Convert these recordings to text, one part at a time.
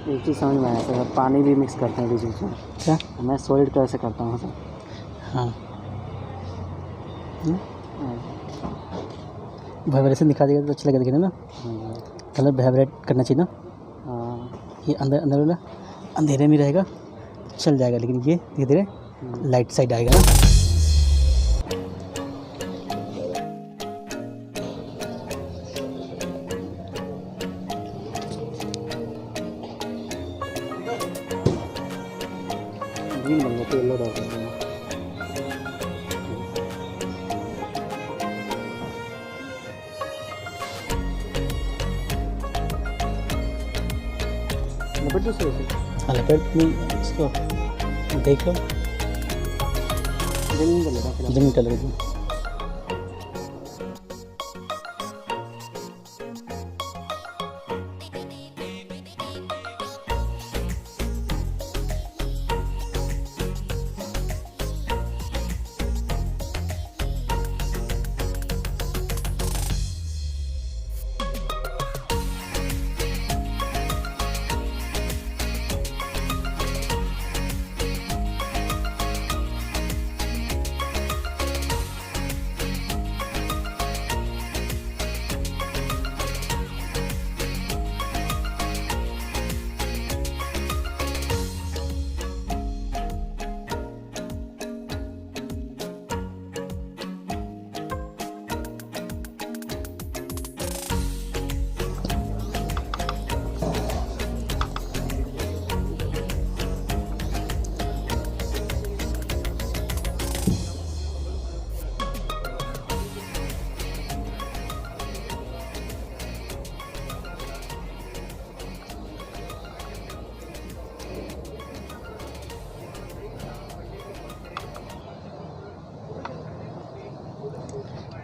एक चीज़ समझ में आया सर, पानी भी मिक्स करते हैं बीच बीच में। क्या? मैं सॉलिड कलर से करता हूँ सर। हाँ वाइब्रेशन दिखा देगा तो अच्छा लगेगा देखने ना। कलर वाइब्रेट करना चाहिए ना। हाँ ये अंदर अंदर वाला अंधेरे में रहेगा चल जाएगा, लेकिन ये धीरे धीरे लाइट साइड आएगा ना। ग्रीन बन गया, येलो डाल देंगे। लपेट दो सर इसे। हाँ लपेट नहीं इसको देख लो। रंगीन कलर का फिर रंगीन कलर की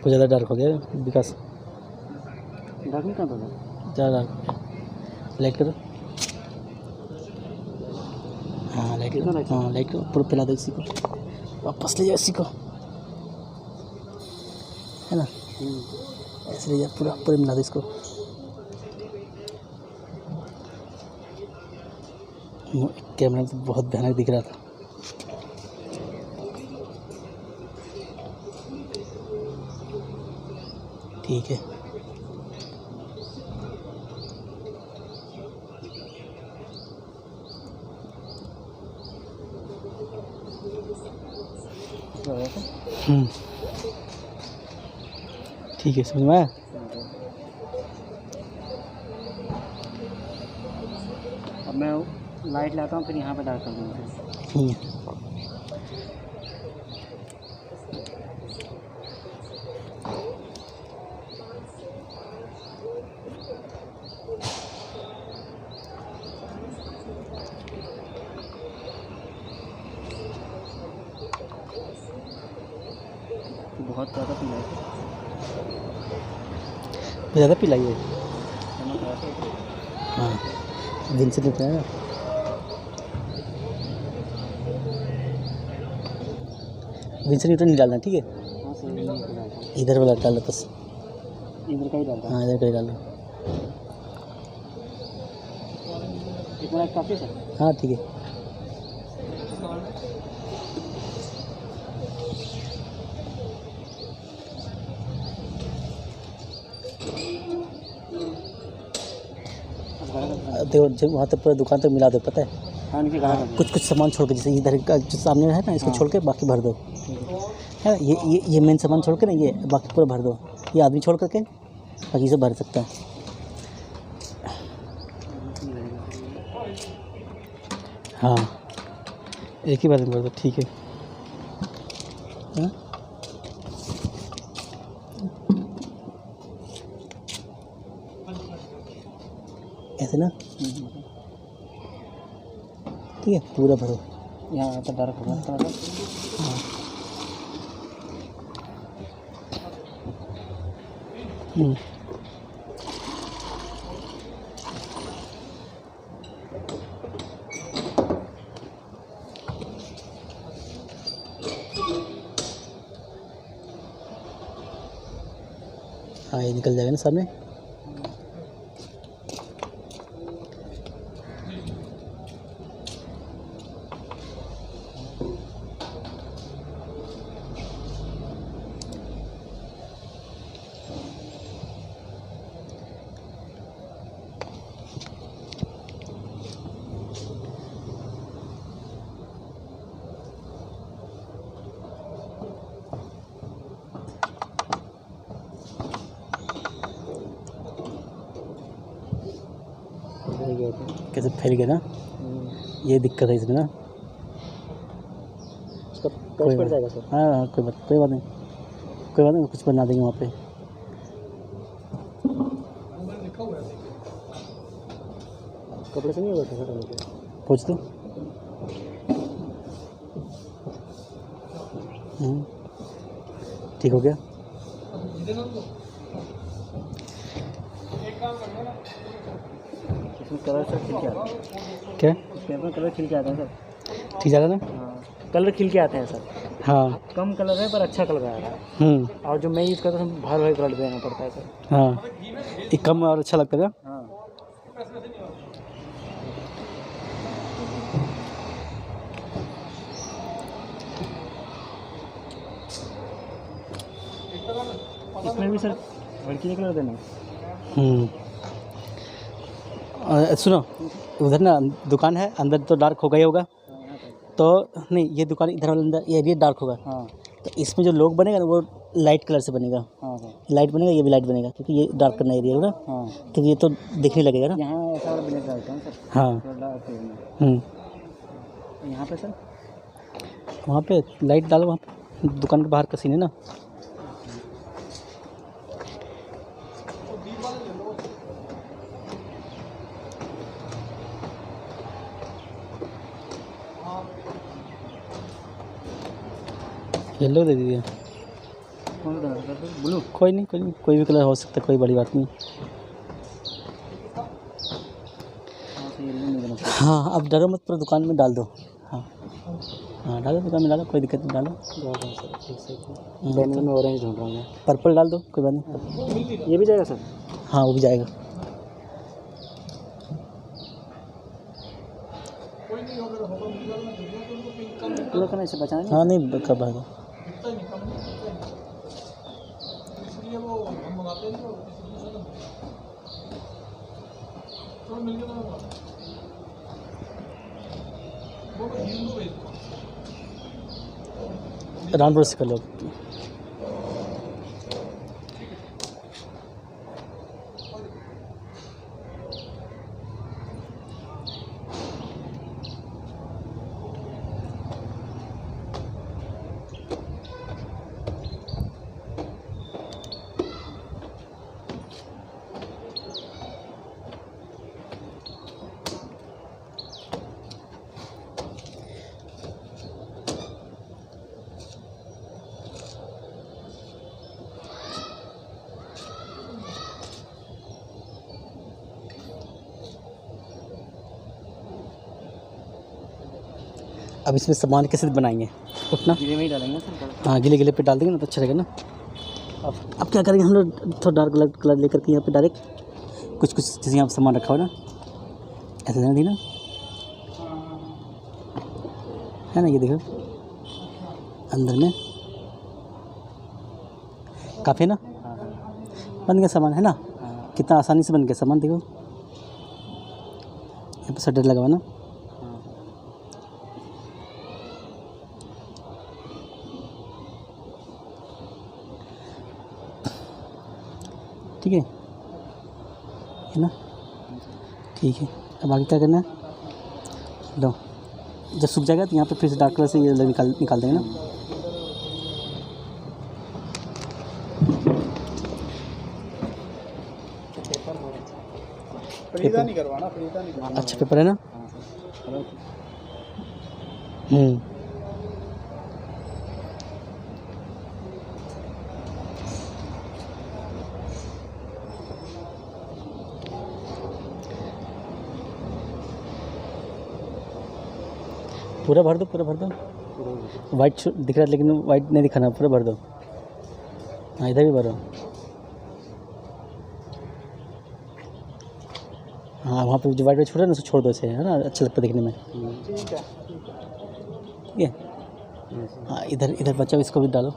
कुछ ज़्यादा डार्क हो गया विकास। डार्क नहीं करता था। ज़्यादा डार्क लाइट करो। हाँ लाइट करो, हाँ लाइट करो पूरा पिला दो इसी को, वापस ले जाओ इसी को, है ना। ऐसे ले जाओ पूरा पूरे मिला दो इसको। कैमरा में तो बहुत भयानक दिख रहा था। ठीक है ठीक है समझ में आया। अब मैं लाइट लाता हूँ फिर यहाँ पे डार्क कर दूँगा। बहुत ज़्यादा पीला है, ज़्यादा पिलाइए। हाँ दिन से देता है। विंसेंट न्यूटन नहीं डालना, ठीक है। हाँ सर नहीं डालता हूँ। इधर वाला डाल दो बस। इधर का ही डालता हूँ। हाँ इधर का ही डाल दो। इतना काफ़ी सर। हाँ ठीक है। देखो जब वहाँ तक पूरा दुकान तक मिला दो, पता है। हाँ कुछ कुछ सामान छोड़ के, जैसे इधर का जो सामने है ना इसको छोड़ के बाकी भर दो, है। ये मेन सामान छोड़ के ना ये बाकी पूरा भर दो। ये आदमी छोड़ करके बाकी सब भर सकता है। हाँ एक ही बार में भर दो, ठीक है। हाँ ऐसे ना, ठीक है पूरा भरो। यहाँ पर डार्क होगा थोड़ा सा। हाँ ये निकल जाएगा ना सामने। गए थे। कैसे फैल गया ना, ये दिक्कत है इसमें ना। उसका पैच पड़ जाएगा सर। हाँ हाँ, कोई बात नहीं, कुछ बना देंगे वहाँ पे। कपड़े से नहीं होगा सर? पूछ दो। ठीक हो गया। इसमें कलर सर खिल के आता है। क्या? इसमें अपना कलर खिल के आता है सर। ठीक ज़्यादा ना? हाँ, कलर खिल के आते हैं सर। हाँ। कम कलर है पर अच्छा कलर आ रहा है। और जो मैं यूज़ करता हूँ भार भारी कलर देना पड़ता है सर। हाँ, ये कम और अच्छा लगता है ना? हाँ। इसमें भी सर भड़कीले कलर देना है। सुनो, उधर ना दुकान है, अंदर तो डार्क होगा ही होगा। तो नहीं, ये दुकान इधर वाला अंदर ये एरिया डार्क होगा। हाँ। तो इसमें जो लोग बनेगा ना वो लाइट कलर से बनेगा। हाँ सर। लाइट बनेगा, ये भी लाइट बनेगा, क्योंकि ये डार्क करना एरिया होगा। हाँ। तो ये तो दिखने लगेगा ना। यहाँ ऐसा वाला ब्लैक डालता हूँ सर। हाँ। थोड़ा डार्क करना। यहाँ पे सर, वहाँ पे लाइट डालो, वहाँ पे दुकान के बाहर का सीन है ना। येलो दे दीजिए। कौन सा सर? ब्लू? कोई नहीं, कोई भी कलर हो सकता है, कोई बड़ी बात नहीं। हाँ सर, येलो नहीं देना। हाँ, अब डरो मत, पूरा दुकान में डाल दो। हाँ हाँ, डालो दुकान में, डालो, कोई दिक्कत नहीं, डालो। बैनर में ऑरेंज ढूंढ रहा हूँ मैं। पर्पल डाल दो, कोई बात नहीं। ये भी जाएगा सर? हाँ, वो भी जाएगा। कलर करने से बचाना नहीं। हाँ नहीं, कब आएगा। रामपुर से कर लो। अब इसमें सामान कैसे बनाएंगे? उठना, गीले में ही डालेंगे सर। हाँ, गीले पे डाल देंगे ना तो अच्छा रहेगा ना। अब क्या करेंगे हम लोग, थोड़ा डार्क कलर लेकर के यहाँ पे डायरेक्ट कुछ जैसे यहाँ पे सामान रखा हो ना, ऐसा देना दी ना, है ना। ये देखो अंदर में काफ़ी है ना, बन गया सामान, है ना। कितना आसानी से बन गया सामान, देखो यहाँ पे शटर लगा हुआ ना। ठीक है ना, ठीक है। अब आगे क्या करना है, लो, जब सूख जाएगा तो यहाँ पे फिर से डार्क कलर से ये निकाल देंगे ना। फ्रीदा नहीं करवाना, फ्रीदा नहीं करवाना। अच्छा पेपर है ना। पूरा भर दो, पूरा भर दो। वाइट दिख रहा है लेकिन वाइट नहीं दिखाना, पूरा भर दो। हाँ, इधर भी भरो। हाँ, वहाँ पे जो वाइट छोड़ रहा है ना उसे छोड़ दो, इसे, है ना, अच्छा लगता है देखने में। ठीक है। हाँ, इधर बचाओ, इसको भी डालो।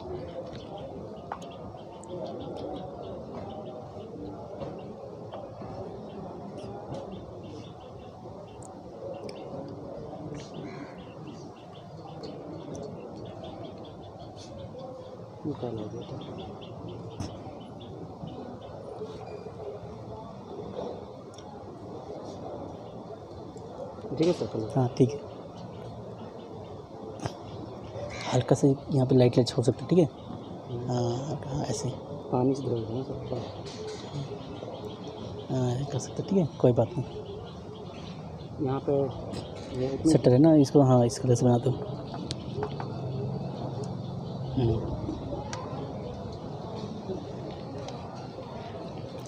ठीक है सर कलर। हाँ ठीक है, हल्का से यहाँ पे लाइट छोड़ सकते हैं, ठीक है। हाँ ऐसे पानी से धो देना सर। हाँ ऐसे कर सकते, ठीक है, कोई बात नहीं। यहाँ पे सेटर है ना इसको, हाँ इस कलर से बना दो।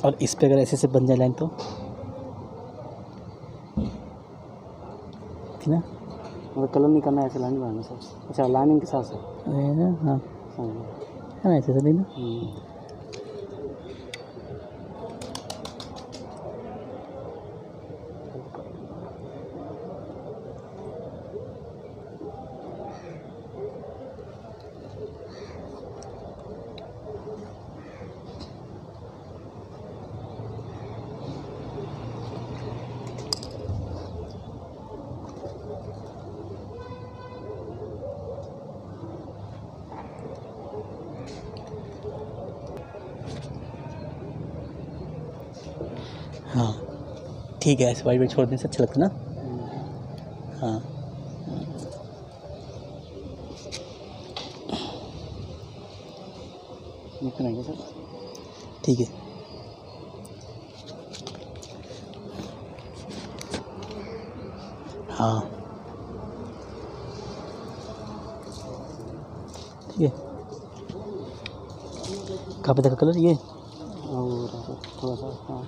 और इस पे अगर ऐसे से बन जाए लाइन तो ठीक ना, मतलब कलर नहीं करना, ऐसे लाइन बनाना सर। अच्छा लाइनिंग के साथ सर। हाँ समझ है ना, ऐसे से लेना। हाँ ठीक है, ऐसे वाइट वाइट छोड़ देने से अच्छा लगता है ना। हाँ करेंगे सर, ठीक है। हाँ ठीक है, कहाँ पे देखा कलर ये, और थोड़ा सा। हाँ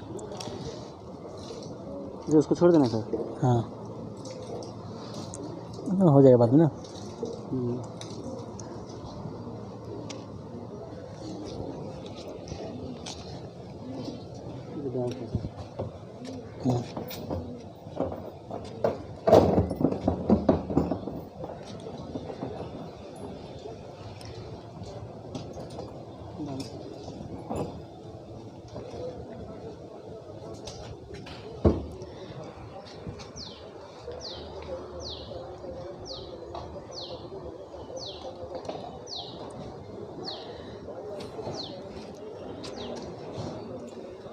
जो उसको छोड़ देना सर। हाँ हो जाएगा बाद में ना।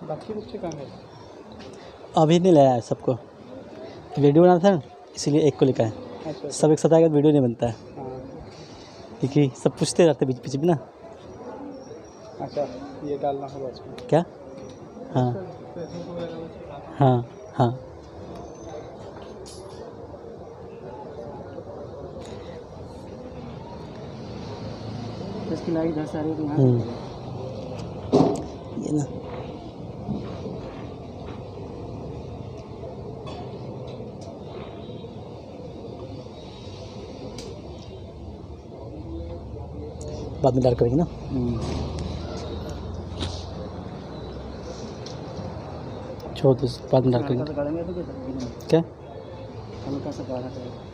बाकी बच्चे कहाँ गए? अभी नहीं लाया है सबको, वीडियो बनाना था ना इसीलिए एक को लेकर आए। अच्छा सब एक साथ आएगा तो वीडियो नहीं बनता है, हाँ। क्योंकि सब पूछते रहते बीच बीच में ना। अच्छा ये डालना होगा उसमें क्या? हाँ हाँ हाँ इसकी लाइट इधर से आ रही है तो यहाँ ये ना, बाद में डार्क करेंगे ना। छोड़ दो, बाद में डार्क करेंगे। क्या? हल्का सा गाढ़ा करेंगे।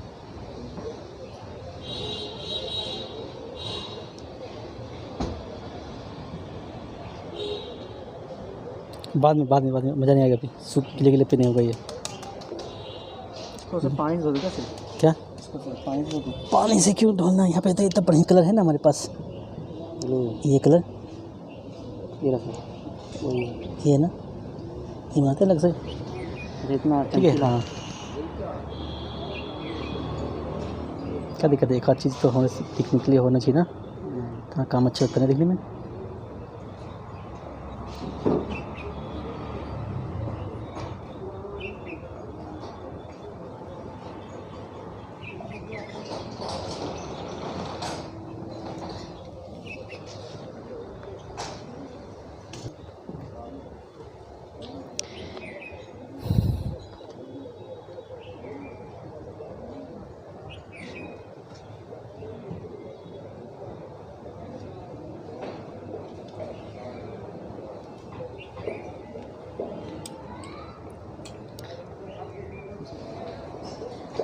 बाद में मज़ा नहीं आएगा, अभी सूख गिले पे नहीं होगा ये। इसको सिर्फ पानी से धो देगा सिर्फ। क्या? इसको सिर्फ पानी से धो दो। पानी से क्यों धोना, यहाँ पे तो इतना बढ़िया कलर है ना हमारे पास। ये कलर, ये रखो वही ये ना, ये बनाते अलग से, जितना ठीक है। हाँ क्या दिक्कत है, एक आध चीज़ तो होने दिखने के लिए होना चाहिए ना, तो काम अच्छा लगता है देखने में।